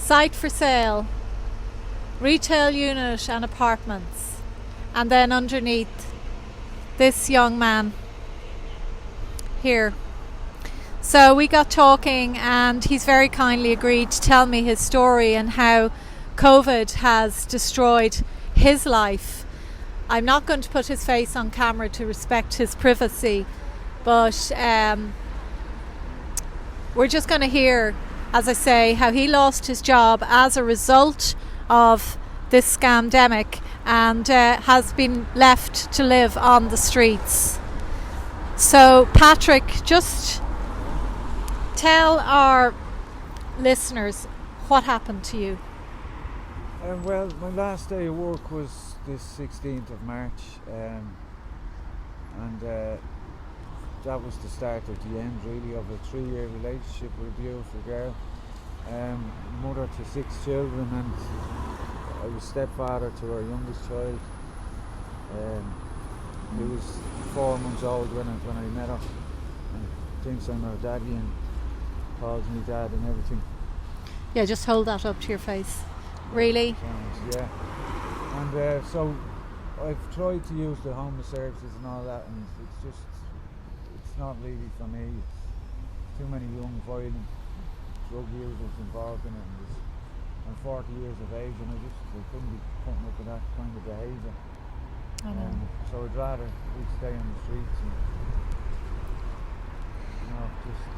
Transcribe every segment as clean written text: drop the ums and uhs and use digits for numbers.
Site for sale, retail unit and apartments. And then underneath, this young man here. So we got talking, and he's very kindly agreed to tell me his story and how COVID has destroyed his life. I'm not going to put his face on camera to respect his privacy, but we're just going to hear, as I say, how he lost his job as a result of this scamdemic and has been left to live on the streets. So Patrick, just tell our listeners what happened to you. Well, my last day of work was this 16th of March, and that was the start of the end, really, of a 3-year relationship with a beautiful girl, mother to 6 children, and I was stepfather to our youngest child. He was 4 months old when I met her, and thinks I'm her daddy and calls me dad and everything. Yeah, just hold that up to your face. Really? Yeah. And so I've tried to use the homeless services and all that, and it's not really for me. It's too many young, violent drug users involved in it, and I'm 40 years of age, and I couldn't be putting up with that kind of behaviour. I know. So I'd rather we'd stay on the streets and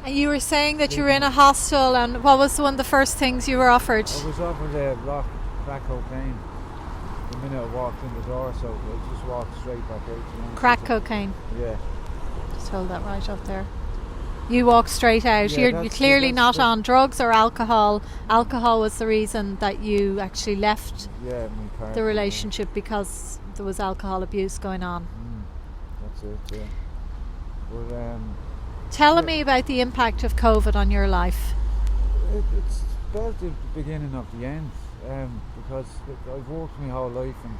And you were saying that you were in a hostel, and what was one of the first things you were offered? I was offered crack cocaine the minute I walked in the door, so I just walked straight back out. Crack cocaine? Yeah. Just hold that right up there. You walked straight out. Yeah, you're clearly not on drugs or alcohol. Alcohol was the reason that you actually left the relationship, because there was alcohol abuse going on. That's it, yeah. But, tell me about the impact of COVID on your life. It's about the beginning of the end, because I've worked my whole life, and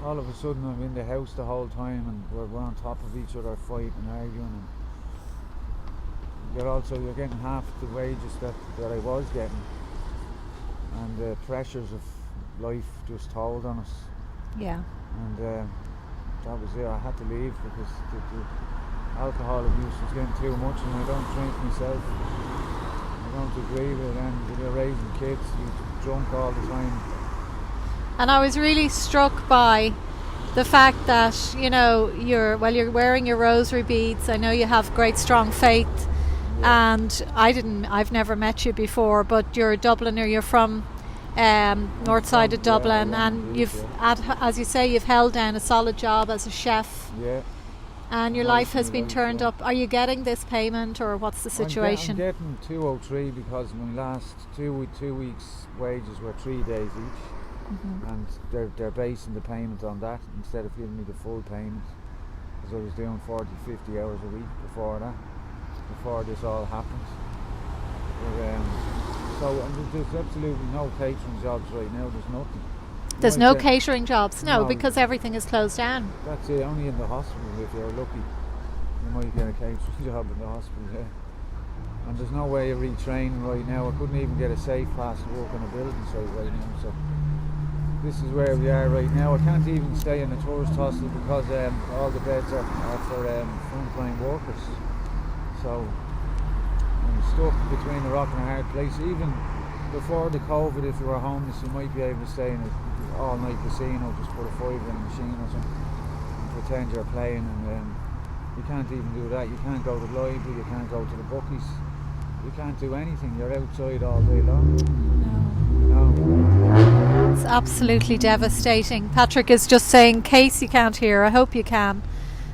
all of a sudden I'm in the house the whole time, and we're on top of each other, fighting and arguing, and you're getting half the wages that I was getting, and the pressures of life just told on us. Yeah. And that was it. I had to leave because the alcohol abuse was getting too much, and I don't drink myself. I don't agree with it, and they're raising kids, you're drunk all the time. And I was really struck by the fact that, you're wearing your rosary beads. I know you have great strong faith, and I've never met you before, but you're a Dubliner, you're from north side of Dublin, and as you say, you've held down a solid job as a chef. Yeah. And your life has been turned up. Are you getting this payment, or what's the situation? I'm getting 203 because my last 2 weeks' wages were 3 days each, and they're basing the payment on that instead of giving me the full payment, because I was doing 40, 50 hours a week before this all happened. So there's absolutely no catering jobs right now. There's nothing. There's no catering jobs? No, because everything is closed down. That's it, only in the hospital. If you're lucky, you might get a catering job in the hospital, yeah. And there's no way of retraining right now. I couldn't even get a safe pass to work on a building site right now. So this is where we are right now. I can't even stay in a tourist hostel because all the beds are for frontline workers. So I'm stuck between a rock and a hard place. Even before the COVID, if you were homeless, you might be able to stay in an all-night casino, just put a fiver in a machine or something, and pretend you're playing, and you can't even do that. You can't go to the library, you can't go to the bookies, you can't do anything. You're outside all day long. No. It's absolutely devastating. Patrick is just saying, in case you can't hear, I hope you can,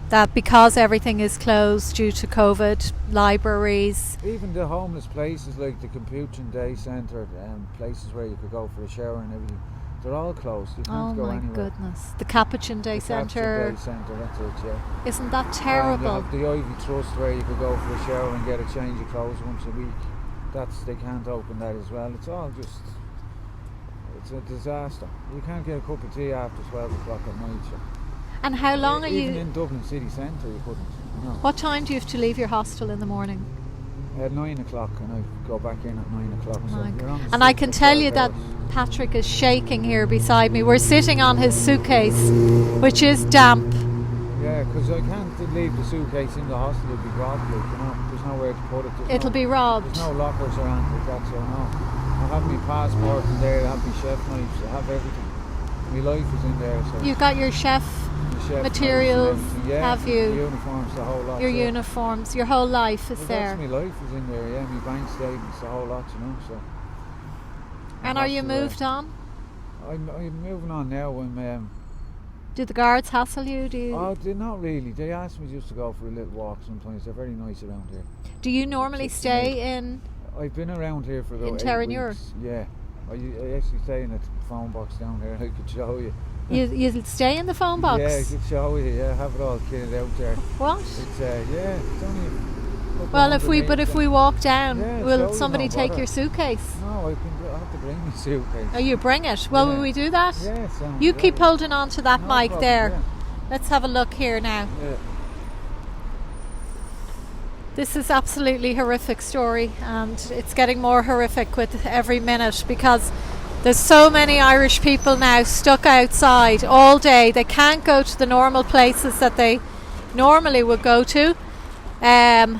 that because everything is closed due to COVID, libraries, even the homeless places like the Capuchin Day Centre, places where you could go for a shower and everything, they're all closed. You can't go anywhere. Oh my goodness. The Capuchin Day Centre. Capuchin Day Centre, that's it, yeah. Isn't that terrible? And you have the Ivy Trust where you could go for a shower and get a change of clothes once a week. They can't open that as well. It's all just, it's a disaster. You can't get a cup of tea after 12 o'clock at night. And how long are you... Even in Dublin city centre you couldn't. No. What time do you have to leave your hostel in the morning? At 9 o'clock, and I go back in at 9 o'clock. So My you're on the And I street can for tell 12 you that hours. Patrick is shaking here beside me. We're sitting on his suitcase, which is damp. Yeah, because I can't leave the suitcase in the hostel. It'll be robbed, like, you know. There's nowhere to put it. It'll be robbed. There's no lockers or anything like that, so no. I have my passport in there, I have my chef knives, I have everything. My life is in there, so You've got your chef my chef knives materials, and everything, yeah, have you? uniforms, the whole lot. your yeah. uniforms, your whole life is Well, there. that's my life is in there, yeah, my bank statements, the whole lot, you know, so. And I are have you to, moved on? I'm moving on now. Do the guards hassle you? They're not really. They ask me just to go for a little walk sometimes. They're very nice around here. Do you normally It's stay in? I've been around here for about In 8 Terranure? weeks. Yeah. I actually stay in a phone box down here. I could show you. You stay in the phone box? Yeah, I could show you. Yeah, I have it all kitted out there. What? It's yeah, it's only. Well, if we walk down, Yeah, will so somebody no take bother. your suitcase? No, I have to bring my suitcase. Oh, you bring it. Well, Yeah. will we do that? Yeah, sounds You good. keep holding on to that No mic problem, there. Yeah. Let's have a look here now. Yeah. This is absolutely horrific story, and it's getting more horrific with every minute because there's so many Irish people now stuck outside all day. They can't go to the normal places that they normally would go to, the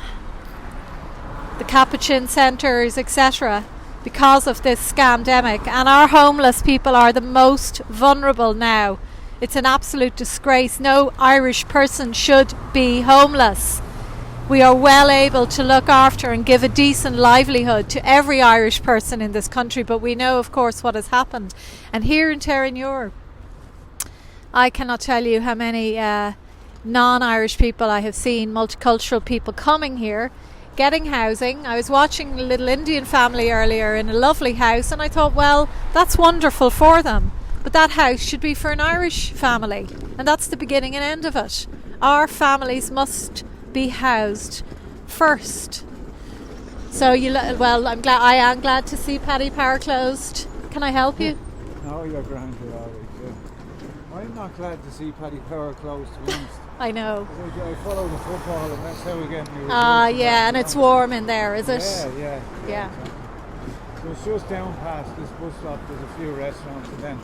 Capuchin centres, etc., because of this scamdemic. And our homeless people are the most vulnerable now. It's an absolute disgrace. No Irish person should be homeless. We are well able to look after and give a decent livelihood to every Irish person in this country, but we know, of course, what has happened. And here in Terranure, I cannot tell you how many non-Irish people I have seen, multicultural people coming here, getting housing. I was watching a little Indian family earlier in a lovely house, and I thought, well, that's wonderful for them, but that house should be for an Irish family, and that's the beginning and end of it. Our families must be housed first. So well, I am glad to see Paddy Power closed. Can I help you? No, you're grand, you're all right, yeah. I'm not glad to see Paddy Power closed, to be honest. I know. 'Cause I follow the football, and that's how we get new. Yeah, and it's warm in there, is it? Yeah. Yeah. So it's just down past this bus stop. There's a few restaurants, and then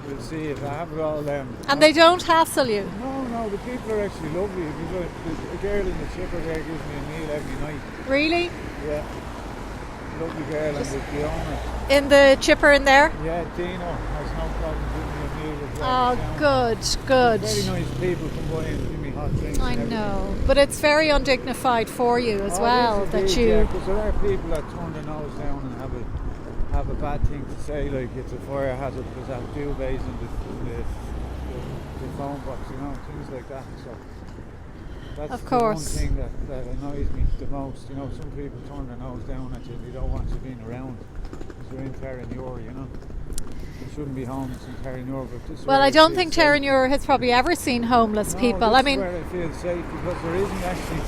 we'll see it. I have it all. And they don't hassle you. No, the people are actually lovely. A girl in the chipper there gives me a meal every night. Really? Yeah. Lovely girl, and the owner. In the chipper in there? Yeah, Dino has no problem giving me a meal as well. Oh, good. Very nice people come by and give me hot drinks. I and everything. know, but it's very undignified for you as well that you. Yeah, because there are people that turn their nose down and have a bad thing to say, like it's a fire hazard because I have duvets in the phone box, you know, things like that. So that's Of the course. one thing that annoys me the most. You know, some people turn their nose down at you. They don't want you being around because you're in Terranure, you know. You shouldn't be homeless in Terranure, but this is Well, where I don't feel think safe. Terranure has probably ever seen homeless No, people. this I is mean, where I feel safe because there isn't actually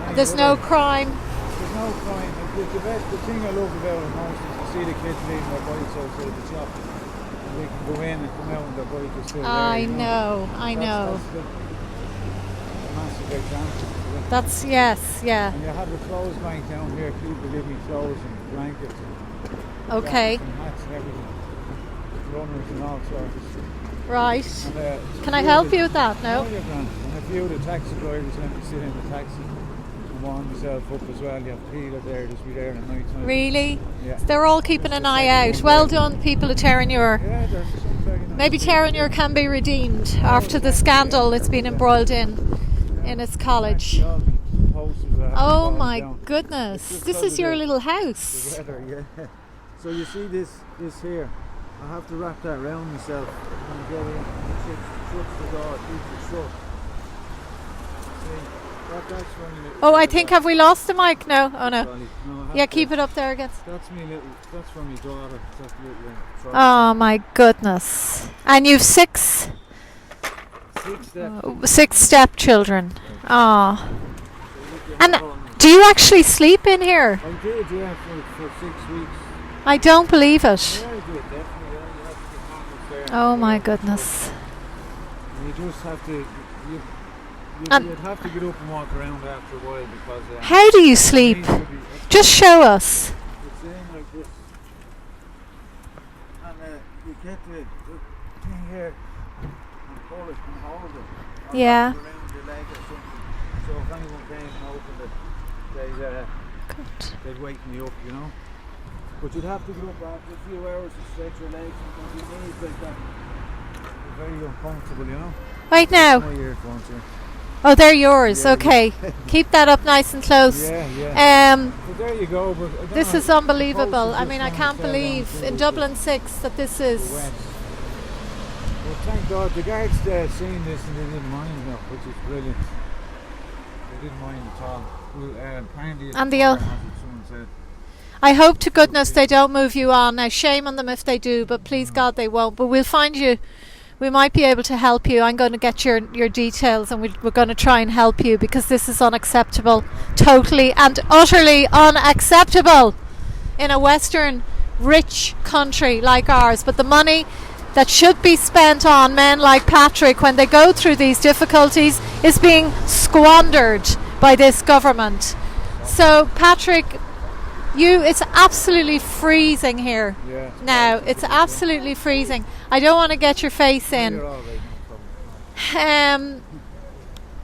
any there's no other- crime. There's no crime. The thing I love about it most is to see the kids leaving their bikes outside the shop. And they can go in and come out and their bike is still there. I you know. That's the massive example. That's yes, yeah. And you have a clothes bank down here. People give me clothes and blankets and Okay, jackets and hats and everything. Runners and all sorts. right. And, Can I help you with that? No. Oh, you're grand. And a few of the taxi drivers let me sit in the taxi and warm myself up as well. You have Peter there, just be there at night time. Really? Yeah. They're all keeping an eye out. Well done, people of Terranure. Yeah, there's some very nice Maybe people. Terranure can be redeemed after the scandal it's been embroiled in its college. Actually, all the posters I have Oh fallen my down. goodness! It's just This because is of your the- little The house. weather, yeah. So you see this here. I have to wrap that around myself and get in. Shuts the door, keeps it shut. See, that's when you. Oh, I think have we lost the mic? No. Oh no. No, I have Yeah, to- keep it up there again. That's me little. That's for my daughter. That little. Oh my goodness! And you've six 6 steps. stepchildren. Oh. And do you actually sleep in here? I did, yeah, for 6 weeks. I don't believe it. Yeah, I did, definitely. Yeah, you have to get homeless there. Oh my goodness. You just have to. And- you'd have to get up and walk around after a while because How do you sleep? Just show us. It's in like this, and you get the thing here and pull it and hold it. Or Yeah. wrap it around your leg or something. So if anyone came and opened it, they'd wake me up, you know. But you'd have to get up after a few hours to stretch your legs and your knees like that. You're very uncomfortable, you know. Right now. My earphones here. Oh, they're yours. Yeah, Okay. Keep that up nice and close. Yeah. But there you go. But I don't This know, is the unbelievable. post is I just mean, I gonna can't fell down believe through in the- Dublin 6 that this the is. wet. Well, thank God the guards seen this and they didn't mind now, which is brilliant. They didn't mind at all. Well, apparently it's And the fire o- hazard, someone said. I hope to goodness they don't move you on. Now, shame on them if they do, but please God they won't. But we'll find you. We might be able to help you. I'm going to get your details and we're going to try and help you because this is unacceptable. Totally and utterly unacceptable in a Western rich country like ours. But the money that should be spent on men like Patrick when they go through these difficulties is being squandered by this government. So, Patrick, it's absolutely freezing here. Yeah. Now, it's absolutely freezing. I don't want to get your face in. You're all right, no problem.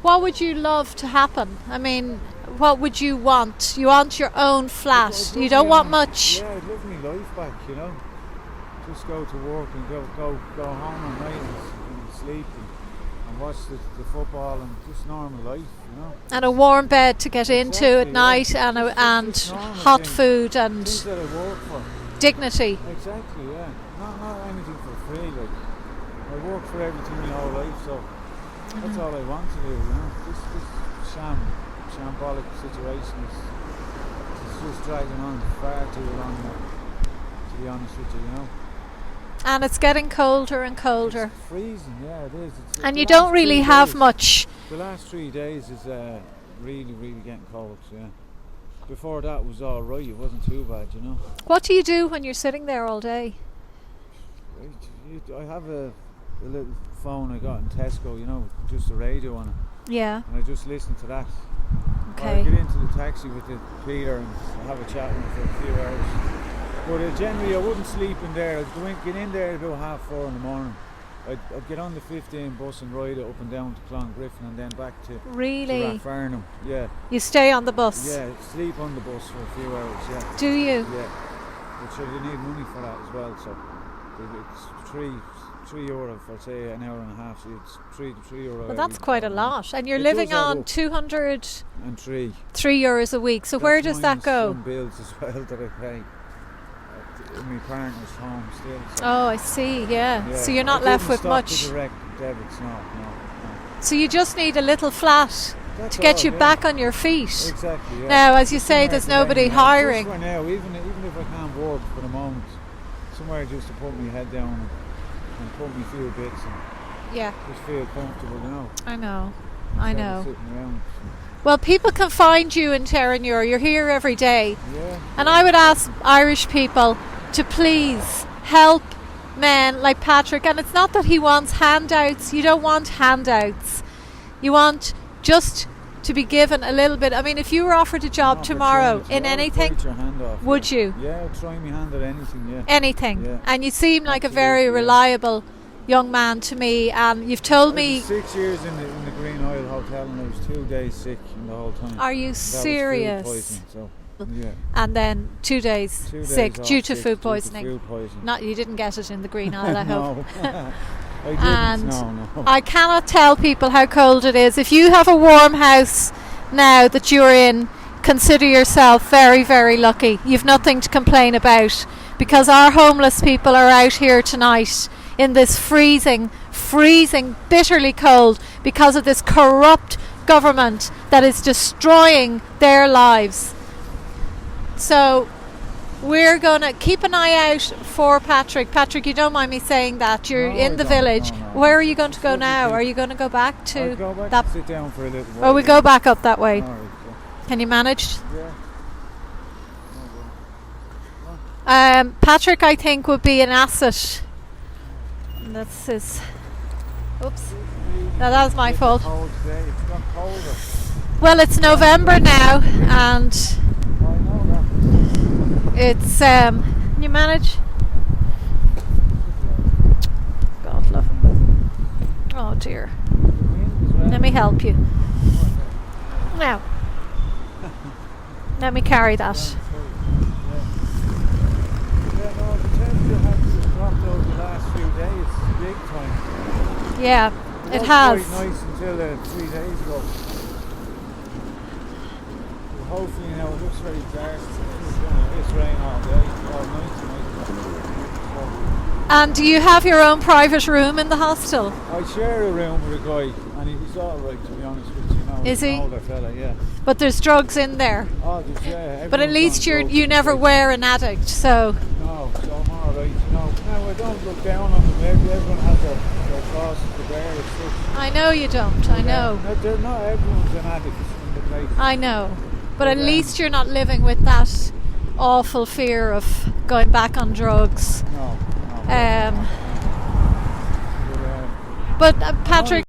What would you love to happen? I mean, what would you want? You want your own flat. You don't want much. Yeah, I'd love my life back, you know. Just go to work and go home at night and sleep and watch the football and just normal life, you know. And a warm bed to get into at Exactly, night yeah. and Just normal hot things. food and Things that I work for. dignity. Exactly, yeah. Not anything for free, like. I work for everything my whole life, so that's all I want to do, you know. This shambolic situation is just dragging on far too long now, to be honest with you know. And it's getting colder and colder. It's freezing, yeah, it is. And the you don't last really 3 have days- much. The last 3 days is really getting cold, yeah. Before that was all right, it wasn't too bad, you know. What do you do when you're sitting there all day? I have a little phone I got in Tesco, you know, just a radio on it, Yeah. and I just listen to that. Or I Okay. get into the taxi with the Peter and have a chat with him for a few hours. But generally I wouldn't sleep in there. I'd get in there about 4:30 in the morning. I'd get on the 15 bus and ride it up and down to Clongriffin and then back to Really? Rathfarnham. Yeah, You stay on the bus? yeah, sleep on the bus for a few hours, yeah. Do you? Yeah, but sure they need money for that as well, so it's €3 for say an hour and a half, so it's €3 Well, that's every quite a hour. lot. And you're It living does add on up. 203 And three. euros a week. So where does that minus go? Some bills as well that I pay. My partner's home still. So Oh, I see. Yeah. yeah. So you're not I left didn't with stop much. The direct debits, no. So you just need a little flat That's to get all, you yeah. back on your feet. Exactly. Yeah. Now, as you Just say, somewhere there's to lay nobody me head. hiring. Just for now, even if I can't work for the moment, somewhere just to put my head down and put me few bits and Yeah, just feel comfortable, you know. I know. I instead of know. Sitting around. Well, people can find you in Terranure. You're here every day. Yeah. And I would ask Irish people to please help men like Patrick. And it's not that he wants handouts. You don't want handouts. You want just to be given a little bit. I mean, if you were offered a job tomorrow in anything, Your hand off, would you? Yeah, I'd try my hand at anything, yeah. Anything. Yeah. And you seem like a very Absolutely, yeah. reliable young man to me. And you've told I me, was 6 years in the Green Isle Hotel and I was 2 days sick in the whole time. are you That was food serious? poisoning, so, yeah. And then 2 days 2 days sick off due to sick food due to poisoning. food poisoning. Not you didn't get it in the Green Isle, I hope. No. I didn't, And no. I cannot tell people how cold it is. If you have a warm house now that you're in, consider yourself very, very lucky. You've nothing to complain about because our homeless people are out here tonight in this freezing, bitterly cold because of this corrupt government that is destroying their lives. So we're going to keep an eye out for Patrick. Patrick, you don't mind me saying that. You're No, in I the don't. village. No, no. Where are you going to go Lovely now? people. Are you going to go back I'll to go back that? and sit down for a little while. Oh, we go back up that way. All right, Can you manage? yeah. Patrick, I think, would be an asset. That's his. Oops. No, that was my fault. Cold today. It's got colder. Well, it's November now, and I know that. it's can you manage? God love him. Oh dear. Let me help you. Now. Let me carry that. Yeah, no, the temperature has dropped over the last few days, big time. Yeah, it was has. quite nice until 3 days ago. But hopefully now it looks very dark. It's rain all day, all night tonight. And do you have your own private room in the hostel? I share a room with a guy, and he's all right, to be honest with you. Is He's he? an older fella, yeah. But there's drugs in there. Oh, yeah. But at least you never were an addict, so No, so I'm all right, No, I don't look down on them. Everyone has their crosses to bear and stuff. I know you don't. I know. Not everyone's an addict in the place. I know. But at least you're not living with that awful fear of going back on drugs. No. But Patrick.